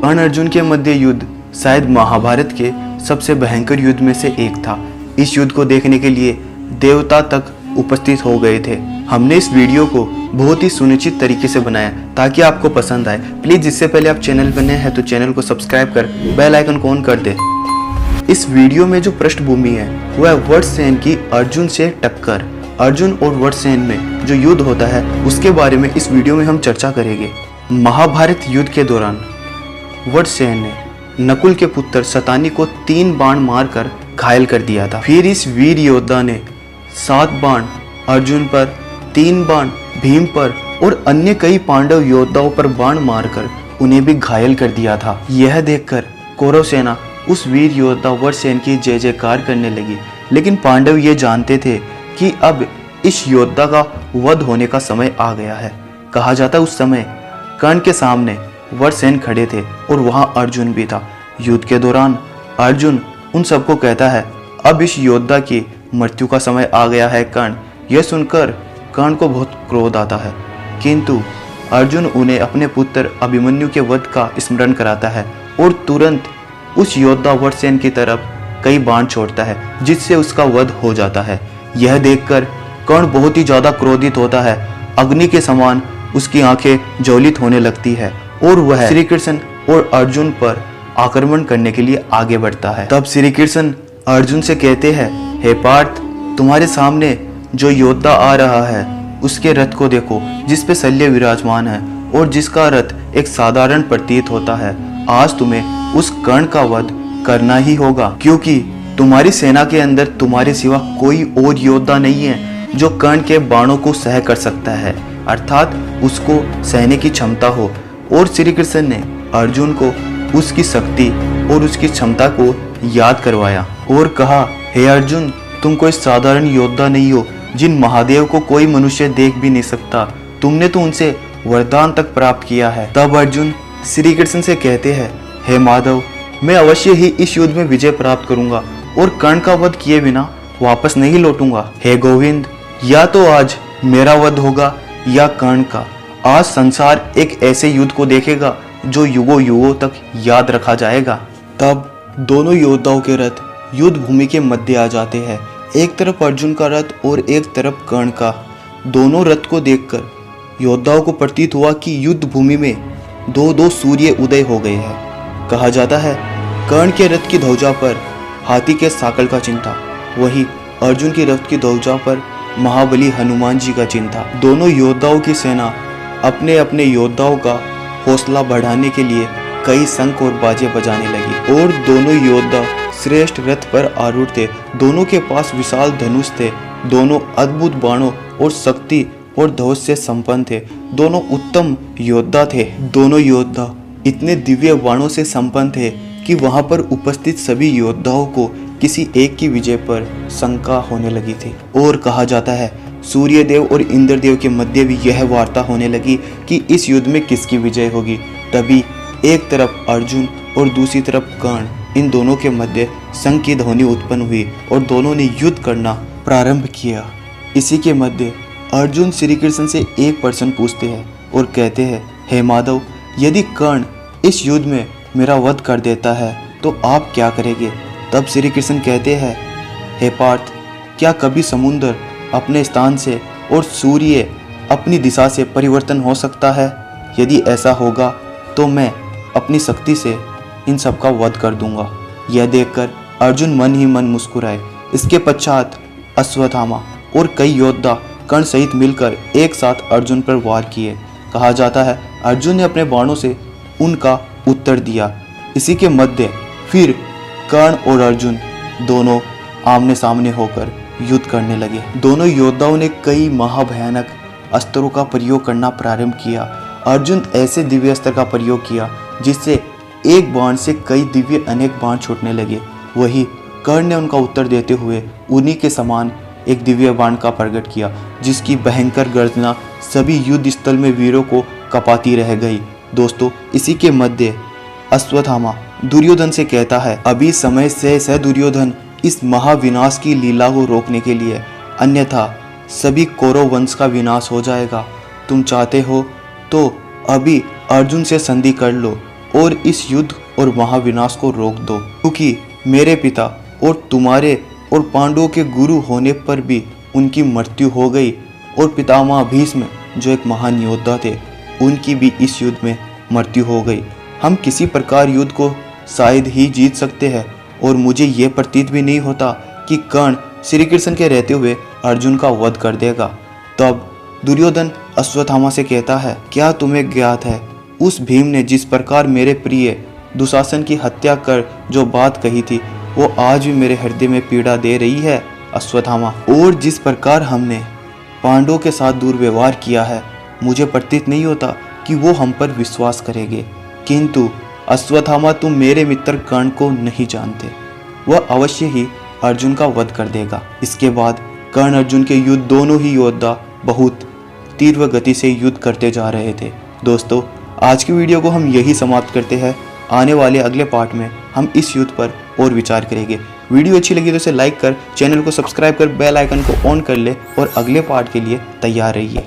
कर्ण अर्जुन के मध्य युद्ध शायद महाभारत के सबसे भयंकर युद्ध में से एक था। इस युद्ध को देखने के लिए देवता तक उपस्थित हो गए थे। हमने इस वीडियो को बहुत ही सुनिश्चित तरीके से बनाया ताकि आपको पसंद आए। प्लीज इससे पहले आप चैनल पर नए हैं तो चैनल को सब्सक्राइब कर बेल आइकन को ऑन कर दे। इस वीडियो में जो पृष्ठभूमि है वह वज्रसेन की अर्जुन से टक्कर, अर्जुन और वज्रसेन में जो युद्ध होता है उसके बारे में इस वीडियो में हम चर्चा करेंगे। महाभारत युद्ध के दौरान वज्रसेन ने नकुल के पुत्र शतानी को 3 बाण मारकर घायल कर दिया था। फिर इस वीर योद्धा ने 7 बाण अर्जुन पर, 3 बाण भीम पर और अन्य कई पांडव योद्धाओं पर बाण मारकर उन्हें भी घायल कर दिया था। यह देखकर कौरव सेना उस वीर योद्धा वज्रसेन की जय जयकार करने लगी, लेकिन पांडव ये जानते थे कि अब इस योद्धा का वध होने का समय आ गया है। कहा जाता उस समय कर्ण के सामने वज्रसेन खड़े थे और वहां अर्जुन भी था। युद्ध के दौरान अर्जुन उन सबको कहता है अब इस योद्धा की मृत्यु का समय आ गया है कर्ण। यह सुनकर कर्ण को बहुत क्रोध आता है, किंतु अर्जुन उन्हें अपने पुत्र अभिमन्यु के वध का स्मरण कराता है और तुरंत उस योद्धा वज्रसेन की तरफ कई बाण छोड़ता है जिससे उसका वध हो जाता है। यह देखकर कर्ण बहुत ही ज्यादा क्रोधित होता है। अग्नि के समान उसकी आंखें ज्वलित होने लगती है और वह श्री कृष्ण और अर्जुन पर आक्रमण करने के लिए आगे बढ़ता है। तब श्री कृष्ण अर्जुन से कहते हैं, हे पार्थ, तुम्हारे सामने जो योद्धा आ रहा है उसके रथ को देखो जिस पे शल्य विराजमान है और जिसका रथ एक साधारण प्रतीत होता है। आज तुम्हें उस कर्ण का वध करना ही होगा, क्योंकि तुम्हारी सेना के अंदर तुम्हारे सिवा कोई और योद्धा नहीं है जो कर्ण के बाणों को सह कर सकता है, अर्थात उसको सहने की क्षमता हो। और श्री कृष्ण ने अर्जुन को उसकी शक्ति और उसकी क्षमता को याद करवाया और कहा, हे अर्जुन, तुम कोई साधारण योद्धा नहीं हो जिन महादेव को कोई मनुष्य देख भी नहीं सकता। तुमने तो उनसे वरदान तक प्राप्त किया है। तब अर्जुन श्री कृष्ण से कहते हैं, हे माधव, मैं अवश्य ही इस युद्ध में विजय प्राप्त करूंगा और कर्ण का वध किए बिना वापस नहीं लौटूंगा। हे गोविंद, या तो आज मेरा वध होगा या कर्ण का। आज संसार एक ऐसे युद्ध को देखेगा जो युगों युगों तक याद रखा जाएगा। तब दोनों योद्धाओं के रथ युद्ध भूमि के मध्य आ जाते हैं। एक तरफ अर्जुन का रथ और एक तरफ कर्ण का। दोनों रथ को देखकर योद्धाओं को प्रतीत हुआ कि युद्ध भूमि में दो सूर्य उदय हो गए हैं। कहा जाता है कर्ण के रथ की ध्वजा पर हाथी के साकल का चिन्ह था, वही अर्जुन की रथ की ध्वजा पर महाबली हनुमान जी का चिन्ह था। दोनों योद्धाओं की सेना अपने अपने योद्धाओं का हौसला बढ़ाने के लिए कई शंख और बाजे बजाने लगी और दोनों योद्धा श्रेष्ठ रथ पर आरूढ़ थे। दोनों के पास विशाल धनुष थे। दोनों अद्भुत बाणों और शक्ति और ध्वज से संपन्न थे। दोनों उत्तम योद्धा थे। दोनों योद्धा इतने दिव्य बाणों से संपन्न थे कि वहां पर उपस्थित सभी योद्धाओं को किसी एक की विजय पर शंका होने लगी थी। और कहा जाता है सूर्यदेव और इंद्रदेव के मध्य भी यह वार्ता होने लगी कि इस युद्ध में किसकी विजय होगी। तभी एक तरफ अर्जुन और दूसरी तरफ कर्ण, इन दोनों के मध्य शंख की ध्वनि उत्पन्न हुई और दोनों ने युद्ध करना प्रारंभ किया। इसी के मध्य अर्जुन श्री कृष्ण से एक प्रश्न पूछते हैं और कहते हैं, हे माधव, यदि कर्ण इस युद्ध में मेरा वध कर देता है तो आप क्या करेंगे। तब श्री कृष्ण कहते हैं, हे पार्थ, क्या कभी समुद्र अपने स्थान से और सूर्य अपनी दिशा से परिवर्तन हो सकता है। यदि ऐसा होगा तो मैं अपनी शक्ति से इन सब का वध कर दूंगा। यह देखकर अर्जुन मन ही मन मुस्कुराए। इसके पश्चात अश्वत्थामा और कई योद्धा कर्ण सहित मिलकर एक साथ अर्जुन पर वार किए। कहा जाता है अर्जुन ने अपने बाणों से उनका उत्तर दिया। इसी के मध्य फिर कर्ण और अर्जुन दोनों आमने सामने होकर युद्ध करने लगे। दोनों योद्धाओं ने कई महाभयानक अस्त्रों का प्रयोग करना प्रारंभ किया। अर्जुन ऐसे दिव्य अस्त्र का प्रयोग किया जिससे एक बाण से कई दिव्य अनेक बाण छूटने लगे। वही कर्ण ने उनका उत्तर देते हुए उन्हीं के समान एक दिव्य बाण का प्रकट किया जिसकी भयंकर गर्जना सभी युद्ध स्थल में वीरों को कपाती रह गई। दोस्तों, इसी के मध्य अश्वत्थामा दुर्योधन से कहता है, अभी समय से दुर्योधन इस महाविनाश की लीला को रोकने के लिए, अन्यथा सभी कौरव वंश का विनाश हो जाएगा। तुम चाहते हो तो अभी अर्जुन से संधि कर लो और इस युद्ध और महाविनाश को रोक दो, क्योंकि मेरे पिता और तुम्हारे और पांडवों के गुरु होने पर भी उनकी मृत्यु हो गई, और पितामह भीष्म जो एक महान योद्धा थे उनकी भी इस युद्ध में मृत्यु हो गई। हम किसी प्रकार युद्ध को शायद ही जीत सकते हैं, और मुझे ये प्रतीत भी नहीं होता कि कर्ण श्री कृष्ण के रहते हुए अर्जुन का वध कर देगा। तब दुर्योधन अश्वत्थामा से कहता है, क्या तुम्हें ज्ञात है उस भीम ने जिस प्रकार मेरे प्रिय दुशासन की हत्या कर जो बात कही थी वो आज भी मेरे हृदय में पीड़ा दे रही है अश्वत्थामा। और जिस प्रकार हमने पांडवों के साथ दुर्व्यवहार किया है, मुझे प्रतीत नहीं होता कि वो हम पर विश्वास करेंगे। किंतु अश्वत्थामा, तुम मेरे मित्र कर्ण को नहीं जानते, वह अवश्य ही अर्जुन का वध कर देगा। इसके बाद कर्ण अर्जुन के युद्ध दोनों ही योद्धा बहुत तीव्र गति से युद्ध करते जा रहे थे। दोस्तों, आज की वीडियो को हम यही समाप्त करते हैं। आने वाले अगले पार्ट में हम इस युद्ध पर और विचार करेंगे। वीडियो अच्छी लगी तो इसे लाइक कर, चैनल को सब्सक्राइब कर, बेल आइकन को ऑन कर ले और अगले पार्ट के लिए तैयार रहिए।